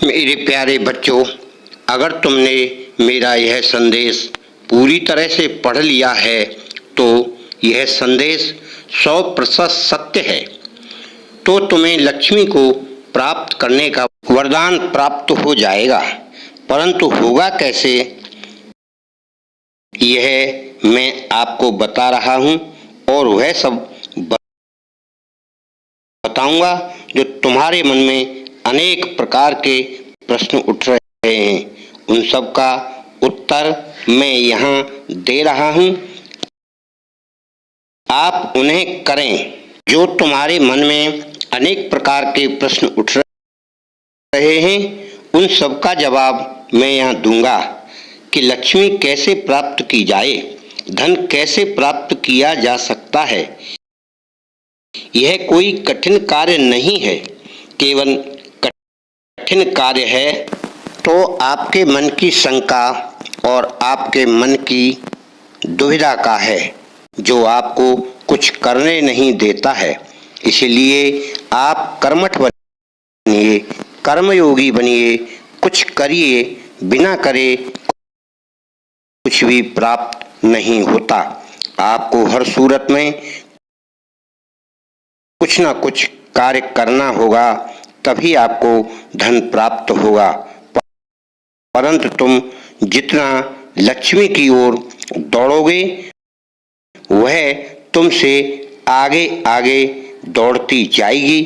मेरे प्यारे बच्चों, अगर तुमने मेरा यह संदेश पूरी तरह से पढ़ लिया है तो यह संदेश 100% सत्य है। तो तुम्हें लक्ष्मी को प्राप्त करने का वरदान प्राप्त हो जाएगा। परंतु होगा कैसे, यह मैं आपको बता रहा हूँ और वह सब बताऊंगा जो तुम्हारे मन में अनेक प्रकार के प्रश्न उठ रहे हैं। उन सब का उत्तर मैं यहाँ दे रहा हूँ, आप उन्हें करें। जो तुम्हारे मन में अनेक प्रकार के प्रश्न उठ रहे हैं, उन सब का जवाब मैं यहाँ दूंगा कि लक्ष्मी कैसे प्राप्त की जाए, धन कैसे प्राप्त किया जा सकता है। यह कोई कठिन कार्य नहीं है, केवल कठिन कार्य है तो आपके मन की शंका और आपके मन की दुविधा का है, जो आपको कुछ करने नहीं देता है। इसलिए आप कर्मठ बनिए, कर्मयोगी बनिए, कुछ करिए, बिना करे कुछ भी प्राप्त नहीं होता। आपको हर सूरत में कुछ ना कुछ कार्य करना होगा, तभी आपको धन प्राप्त होगा। परंतु तुम जितना लक्ष्मी की ओर दौड़ोगे, वह तुमसे आगे आगे दौड़ती जाएगी,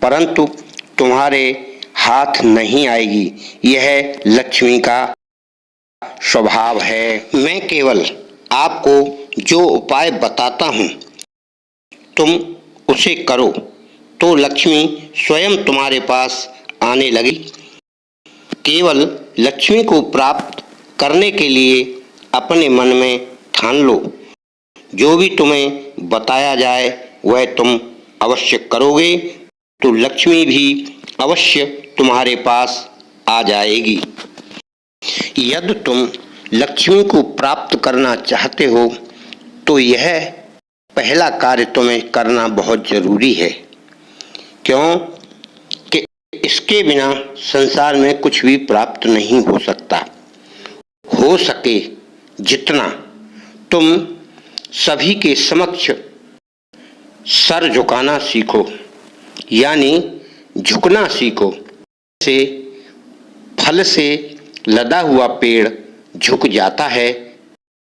परंतु तुम्हारे हाथ नहीं आएगी। यह लक्ष्मी का स्वभाव है। मैं केवल आपको जो उपाय बताता हूँ, तुम उसे करो तो लक्ष्मी स्वयं तुम्हारे पास आने लगी। केवल लक्ष्मी को प्राप्त करने के लिए अपने मन में ठान लो, जो भी तुम्हें बताया जाए वह तुम अवश्य करोगे तो लक्ष्मी भी अवश्य तुम्हारे पास आ जाएगी। यदि तुम लक्ष्मी को प्राप्त करना चाहते हो तो यह पहला कार्य तुम्हें करना बहुत जरूरी है। क्यों कि इसके बिना संसार में कुछ भी प्राप्त नहीं हो सकता। हो सके जितना तुम सभी के समक्ष सर झुकाना सीखो, यानी झुकना सीखो। से फल से लदा हुआ पेड़ झुक जाता है,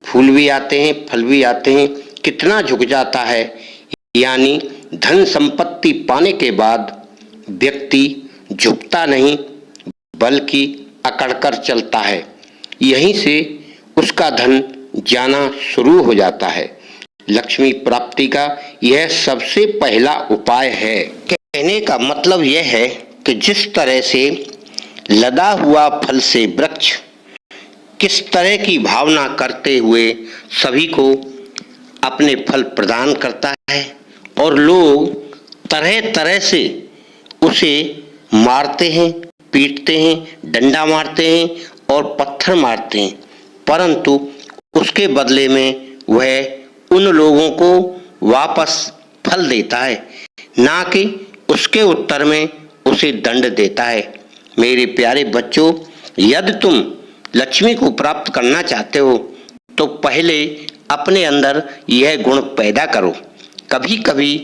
फूल भी आते हैं, फल भी आते हैं, कितना झुक जाता है। यानी धन संपत्ति पाने के बाद व्यक्ति झुकता नहीं बल्कि अकड़कर चलता है। यहीं से उसका धन जाना शुरू हो जाता है। लक्ष्मी प्राप्ति का यह सबसे पहला उपाय है। कहने का मतलब यह है कि जिस तरह से लदा हुआ फल से वृक्ष किस तरह की भावना करते हुए सभी को अपने फल प्रदान करता है और लोग तरह तरह से उसे मारते हैं, पीटते हैं, डंडा मारते हैं और पत्थर मारते हैं, परंतु उसके बदले में वह उन लोगों को वापस फल देता है, ना कि उसके उत्तर में उसे दंड देता है। मेरे प्यारे बच्चों, यदि तुम लक्ष्मी को प्राप्त करना चाहते हो तो पहले अपने अंदर यह गुण पैदा करो। कभी कभी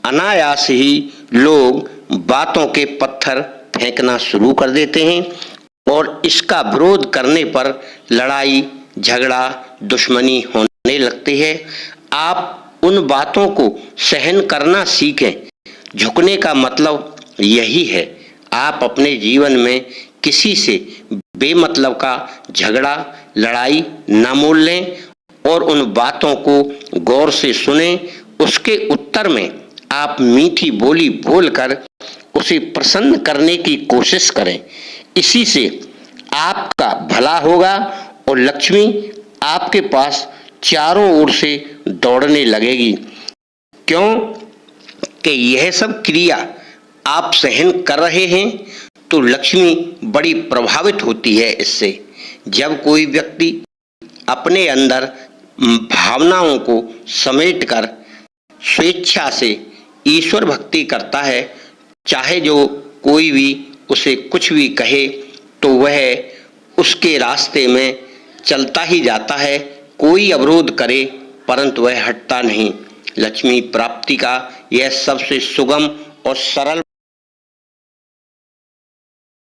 अनायास ही लोग बातों के पत्थर फेंकना शुरू कर देते हैं और इसका विरोध करने पर लड़ाई झगड़ा दुश्मनी होने लगती है। आप उन बातों को सहन करना सीखें। झुकने का मतलब यही है, आप अपने जीवन में किसी से बेमतलब का झगड़ा लड़ाई न मोल लें और उन बातों को गौर से सुने। उसके उत्तर में आप मीठी बोली बोलकर उसे प्रसन्न करने की कोशिश करें। इसी से आपका भला होगा और लक्ष्मी आपके पास चारों ओर से दौड़ने लगेगी। क्यों कि यह सब क्रिया आप सहन कर रहे हैं तो लक्ष्मी बड़ी प्रभावित होती है इससे। जब कोई व्यक्ति अपने अंदर भावनाओं को समेटकर स्वेच्छा से ईश्वर भक्ति करता है, चाहे जो कोई भी उसे कुछ भी कहे तो वह उसके रास्ते में चलता ही जाता है। कोई अवरोध करे परंतु वह हटता नहीं। लक्ष्मी प्राप्ति का यह सबसे सुगम और सरल